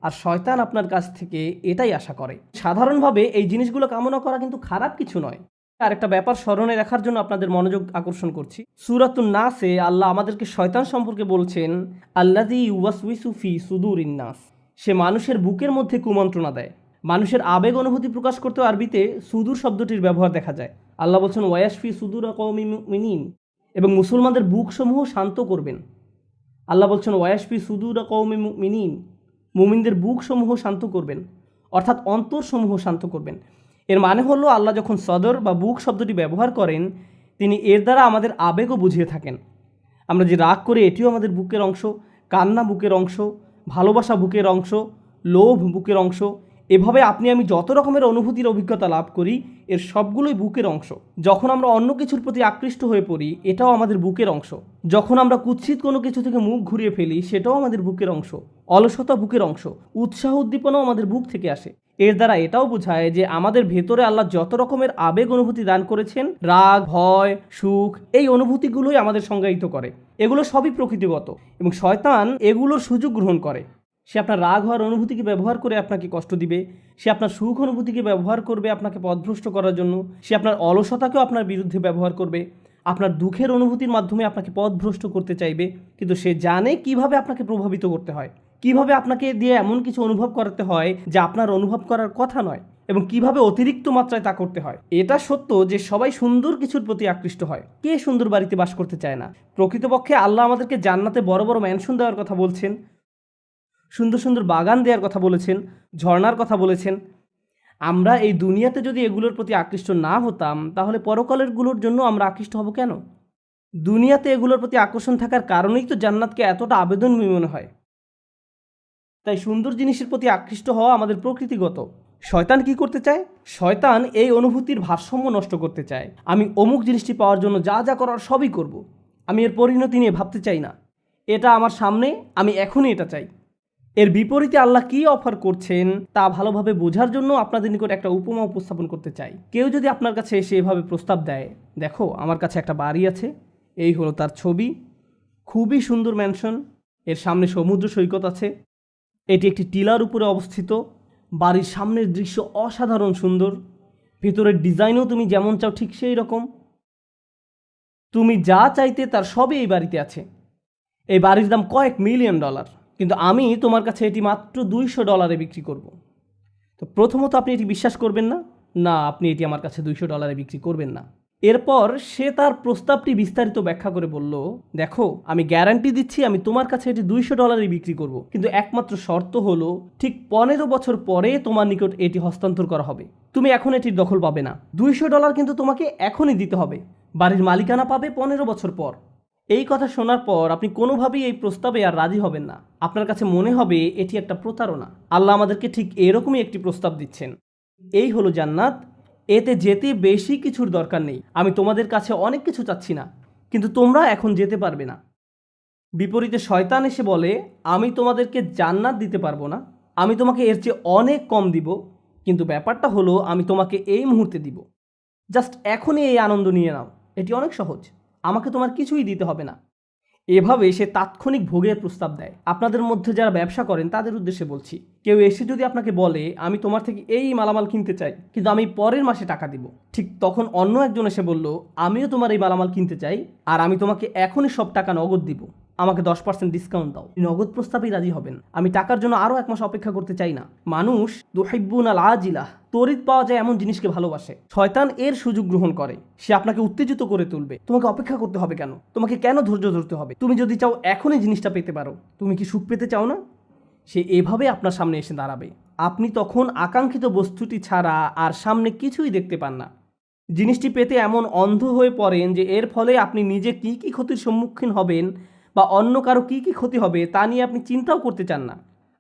আর শয়তান আপনার কাছ থেকে এটাই আশা করে। সাধারণভাবে এই জিনিসগুলো কামনা করা কিন্তু খারাপ কিছু নয়। আর একটা ব্যাপার স্মরণে রাখার জন্য আপনাদের মনোযোগ আকর্ষণ করছি। সূরাতুন নাসে আল্লাহ আমাদেরকে শয়তান সম্পর্কে বলছেন, আল্লাযী ইউওয়াসউইসু ফি সুদুরিন নাস। সে মানুষের বুকের মধ্যে কুমন্ত্রণা দেয়। মানুষের আবেগ অনুভূতি প্রকাশ করতে আরবিতে সুদূর শব্দটির ব্যবহার দেখা যায়। আল্লাহ বলছেন ওয়াসফি সুদুর কওমি মুমিনিন, এবং মুসলমানদের বুকসমূহ শান্ত করবেন। আল্লাহ বলছেন ওয়াসফি সুদুর কওমি মুমিনিন, মুমিনদের বুকসমূহ শান্ত করবেন, অর্থাৎ অন্তরসমূহ শান্ত করবেন। এর মানে হলো আল্লাহ যখন সদর বা বুক শব্দটি ব্যবহার করেন, তিনি এর দ্বারা আমাদের আবেগও বুঝিয়ে থাকেন। আমরা যে রাগ করি এটিও আমাদের বুকের অংশ, কান্না বুকের অংশ, ভালোবাসা বুকের অংশ, লোভ বুকের অংশ। এভাবে আপনি আমি যত রকমের অনুভূতির অভিজ্ঞতা লাভ করি, এর সবগুলোই বুকের অংশ। যখন আমরা অন্য কিছুর প্রতি আকৃষ্ট হয়ে পড়ি, এটাও আমাদের বুকের অংশ। যখন আমরা কুৎসিত কোনো কিছু থেকে মুখ ঘুরিয়ে ফেলি, সেটাও আমাদের বুকের অংশ। অলসতা বুকের অংশ, উৎসাহ উদ্দীপনাও আমাদের বুক থেকে আসে। এর দ্বারা এটাও বোঝায় যে আমাদের ভেতরে আল্লাহ যত রকমের আবেগ অনুভূতি দান করেছেন, রাগ, ভয়, সুখ, এই অনুভূতিগুলোই আমাদের সংজ্ঞায়িত করে। এগুলো সবই প্রকৃতিগত এবং শয়তান এগুলোর সুযোগ গ্রহণ করে। সে আপনার রাগ হওয়ার অনুভূতিকে ব্যবহার করে আপনাকে কষ্ট দিবে, সে আপনার সুখ অনুভূতিকে ব্যবহার করবে আপনাকে পথভ্রষ্ট করার জন্য, সে আপনার অলসতাকেও আপনার বিরুদ্ধে ব্যবহার করবে, আপনার দুঃখের অনুভূতির মাধ্যমে আপনাকে পথভ্রষ্ট করতে চাইবে। কিন্তু সে জানে কিভাবে আপনাকে প্রভাবিত করতে হয়, কিভাবে আপনাকে দিয়ে এমন কিছু অনুভব করাতে হয় যা আপনার অনুভব করার কথা নয়, এবং কিভাবে অতিরিক্ত মাত্রায় তা করতে হয়। এটা সত্য যে সবাই সুন্দর কিছুর প্রতি আকৃষ্ট হয়। কে সুন্দর বাড়িতে বাস করতে চায় না? প্রকৃতপক্ষে আল্লাহ আমাদেরকে জান্নাতে বড় বড় ম্যানশন দেওয়ার কথা বলছেন, সুন্দর সুন্দর বাগান দেওয়ার কথা বলেছেন, ঝর্ণার কথা বলেছেন। আমরা এই দুনিয়াতে যদি এগুলোর প্রতি আকৃষ্ট না হতাম, তাহলে পরকালেরগুলোর জন্য আমরা আকৃষ্ট হব কেন? দুনিয়াতে এগুলোর প্রতি আকর্ষণ থাকার কারণেই তো জান্নাতকে এতটা আবেদনময় মনে হয়। তাই সুন্দর জিনিসের প্রতি আকৃষ্ট হওয়া আমাদের প্রকৃতিগত। শয়তান কি করতে চায়? শয়তান এই অনুভূতির ভারসাম্য নষ্ট করতে চায়। আমি অমুক জিনিসটি পাওয়ার জন্য যা যা করার সবই করব। আমি এর পরিণতি নিয়ে ভাবতে চাই না। এটা আমার সামনে, আমি এখনই এটা চাই। এর বিপরীতে আল্লাহ কী অফার করছেন তা ভালোভাবে বোঝার জন্য আপনাদের নিকট একটা উপমা উপস্থাপন করতে চাই। কেউ যদি আপনার কাছে এসে এভাবে প্রস্তাব দেয়, দেখো আমার কাছে একটা বাড়ি আছে, এই হলো তার ছবি, খুবই সুন্দর ম্যানশন, এর সামনে সমুদ্র সৈকত আছে, এটি একটি টিলার উপরে অবস্থিত, বাড়ির সামনের দৃশ্য অসাধারণ সুন্দর, ভেতরের ডিজাইনও তুমি যেমন চাও ঠিক সেই রকম, তুমি যা চাইতে তার সবই এই বাড়িতে আছে। এই বাড়ির দাম কয়েক মিলিয়ন ডলার, কিন্তু আমি তোমার কাছে এটি মাত্র $200 বিক্রি করব। তো প্রথমত আপনি এটি বিশ্বাস করবেন না, না আপনি এটি আমার কাছে $200 বিক্রি করবেন না। এরপর সে তার প্রস্তাবটি বিস্তারিত ব্যাখ্যা করে বলল, দেখো আমি গ্যারান্টি দিচ্ছি আমি তোমার কাছে এটি $200 বিক্রি করব, কিন্তু একমাত্র শর্ত হলো ঠিক 15 বছর পরে তোমার নিকট এটি হস্তান্তর করা হবে। তুমি এখন এটির দখল পাবে না। $200 কিন্তু তোমাকে এখনই দিতে হবে। বাড়ির মালিকানা পাবে 15 বছর পর। এই কথা শোনার পর আপনি কোনোভাবেই এই প্রস্তাবে আর রাজি হবেন না। আপনার কাছে মনে হবে এটি একটা প্রতারণা। আল্লাহ আমাদেরকে ঠিক এরকমই একটি প্রস্তাব দিচ্ছেন। এই হলো জান্নাত, এতে যেতে বেশি কিছুর দরকার নেই। আমি তোমাদের কাছে অনেক কিছু চাচ্ছি না, কিন্তু তোমরা এখন যেতে পারবে না। বিপরীতে শয়তান এসে বলে, আমি তোমাদেরকে জান্নাত দিতে পারবো না, আমি তোমাকে এর চেয়ে অনেক কম দিব, কিন্তু ব্যাপারটা হলো আমি তোমাকে এই মুহূর্তে দিব। জাস্ট এখনই এই আনন্দ নিয়ে নাও, এটি অনেক সহজ, আমাকে তোমার কিছুই দিতে হবে না। এভাবে সে তাৎক্ষণিক ভোগের প্রস্তাব দেয়। আপনাদের মধ্যে যারা ব্যবসা করেন তাদের উদ্দেশ্যে বলছি, কেউ এসে যদি আপনাকে বলে আমি তোমার থেকে এই মালামাল কিনতে চাই, কিন্তু আমি পরের মাসে টাকা দিব, ঠিক তখন অন্য একজন এসে বলল আমিও তোমার এই মালামাল কিনতে চাই, আর আমি তোমাকে এখনই সব টাকা নগদ দিব, আমাকে 10% ডিসকাউন্ট দাও। নগদ প্রস্তাবেই রাজি হবেন। আমি টাকার জন্য আরও 1 মাস অপেক্ষা করতে চাই না। মানুষ তুহিব্বুনাল আজিলাহ, তড়িৎ পাওয়া যায় এমন জিনিসকে ভালোবাসে। শয়তান এর সুযোগ গ্রহণ করে। সে আপনাকে উত্তেজিত করে তুলবে। তোমাকে অপেক্ষা করতে হবে কেন? তোমাকে কেন ধৈর্য ধরতে হবে? তুমি যদি চাও এখনই জিনিসটা পেতে পারো। তুমি কি সুখ পেতে চাও না? সে এভাবে আপনার সামনে এসে দাঁড়াবে। আপনি তখন আকাঙ্ক্ষিত বস্তুটি ছাড়া আর সামনে কিছুই দেখতে পান না। জিনিসটি পেতে এমন অন্ধ হয়ে পড়েন যে এর ফলে আপনি নিজে কী কী ক্ষতির সম্মুখীন হবেন বা অন্য কারো কী কী ক্ষতি হবে তা নিয়ে আপনি চিন্তাও করতে চান না।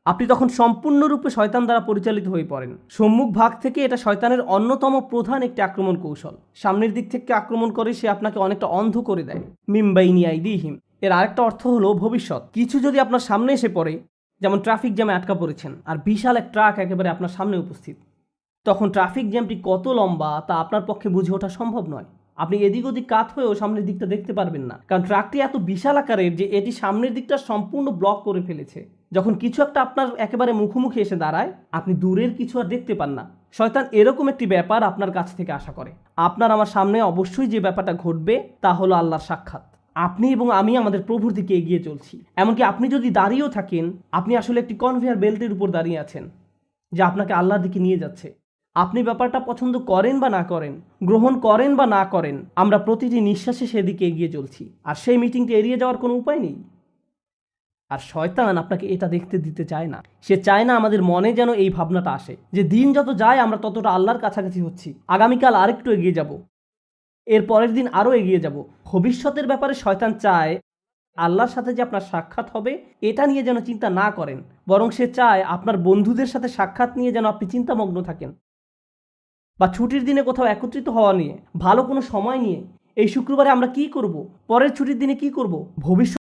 আপনি তখন সম্পূর্ণরূপে শয়তান দ্বারা পরিচালিত হয়ে পড়েন। সম্মুখ ভাগ থেকে এটা শয়তানের অন্যতম প্রধান একটি আক্রমণ কৌশল। সামনের দিক থেকে আক্রমণ করে সে আপনাকে অনেকটা অন্ধ করে দেয়। মিম্বাইনি আইদিহিম, এর আরেকটা অর্থ হলো ভবিষ্যৎ। কিছু যদি আপনার সামনে এসে পড়ে, যেমন ট্রাফিক জ্যামে আটকা পড়েছেন আর বিশাল এক ট্রাক একেবারে আপনার সামনে উপস্থিত, তখন ট্রাফিক জ্যামটি কত লম্বা তা আপনার পক্ষে বুঝে ওঠা সম্ভব নয়। আপনি এদিক ওদিক কাত হয়েও সামনের দিকটা দেখতে পারবেন না, কারণ ট্রাকটি এত বিশাল আকারের যে এটি সামনের দিকটা সম্পূর্ণ ব্লক করে ফেলেছে। যখন কিছু একটা আপনার একেবারে মুখোমুখি এসে দাঁড়ায়, আপনি দূরের কিছু আর দেখতে পান না। শয়তান এরকম একটি ব্যাপার আপনার কাছ থেকে আশা করে। আপনার আমার সামনে অবশ্যই যে ব্যাপারটা ঘটবে তা হলো আল্লাহর সাক্ষাৎ। আপনি এবং আমি আমাদের প্রভুর দিকে এগিয়ে চলছি। এমনকি আপনি যদি দাঁড়িয়েও থাকেন, আপনি আসলে একটি কনভেয়ার বেল্টের উপর দাঁড়িয়ে আছেন যা আপনাকে আল্লাহর দিকে নিয়ে যাচ্ছে। আপনি ব্যাপারটা পছন্দ করেন বা না করেন, গ্রহণ করেন বা না করেন, আমরা প্রতিটি নিঃশ্বাসে সেদিকে এগিয়ে চলছি। আর সেই মিটিংটি এড়িয়ে যাওয়ার কোনো উপায় নেই। আর শয়তান আপনাকে এটা দেখতে দিতে চায় না। সে চায় না আমাদের মনে যেন এই ভাবনাটা আসে যে দিন যত যায় আমরা ততটা আল্লাহর কাছাকাছি হচ্ছি, আগামীকাল আরেকটু এগিয়ে যাব, এর পরের দিন আরও এগিয়ে যাব। ভবিষ্যতের ব্যাপারে শয়তান চায় আল্লাহর সাথে যে আপনার সাক্ষাৎ হবে এটা নিয়ে যেন চিন্তা না করেন, বরং সে চায় আপনার বন্ধুদের সাথে সাক্ষাৎ নিয়ে যেন আপনি চিন্তামগ্ন থাকেন, বা ছুটির দিনে কোথাও একত্রিত হওয়া নিয়ে, ভালো কোনো সময় নিয়ে, এই শুক্রবারে আমরা কি করব, পরের ছুটির দিনে কি করব, ভবিষ্যৎ